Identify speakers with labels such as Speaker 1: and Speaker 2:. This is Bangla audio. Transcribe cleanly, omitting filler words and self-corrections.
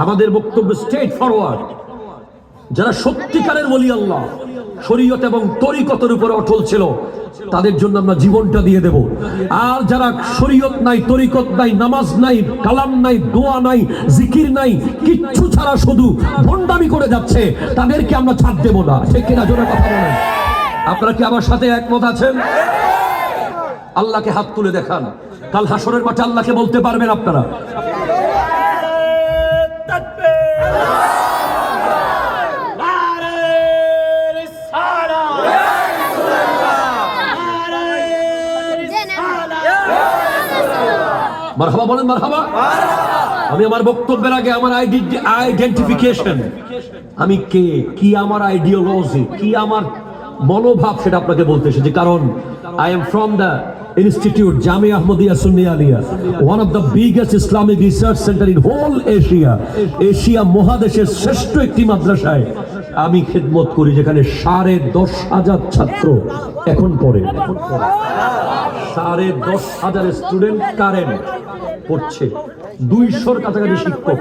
Speaker 1: আমাদের বক্তব্য স্ট্রেট ফরওয়ার্ড। যারা সত্যিকারের ওলি আল্লাহ, শরীয়ত এবং তরিকতের উপরে অটল ছিল, তাদের জন্য আমরা জীবনটা দিয়ে দেব। আর যারা শরীয়ত নাই, তরিকত নাই, নামাজ নাই, কালাম নাই, দোয়া নাই, জিকির নাই, কিচ্ছু ছাড়া শুধু ভণ্ডামি করে যাচ্ছে, তাদেরকে আমরা ছাড় দেব না। ঠিক কিনা? জোরে কথা বলেন। আপনারা কি আমার সাথে একমত আছেন? আল্লাহকে হাত তুলে দেখান। কাল হাসরের মাঠে আল্লাহকে বলতে পারবেন আপনারা, মারহাবা বলেন, মারহাবা। আমি আমার বক্তব্যের আগে আমার আইডেন্টিফিকেশন, আমি কে, কি আমার আইডিওলজি, কি আমার মনোভাব, সেটা আপনাকে বলতে এসেছি। কারণ I am from the institute Jamia Ahmadiya Sunni Aliya, one of the biggest Islamic research centre in whole Asia. Asia মহাদেশের শ্রেষ্ঠ একটি মাদ্রাসায় আমি খেদমত করি, যেখানে 10,500 ছাত্র এখন পড়ে। 10,500 স্টুডেন্ট কারেন্ট পড়ছে, 200-র কাছাকাছি শিক্ষক।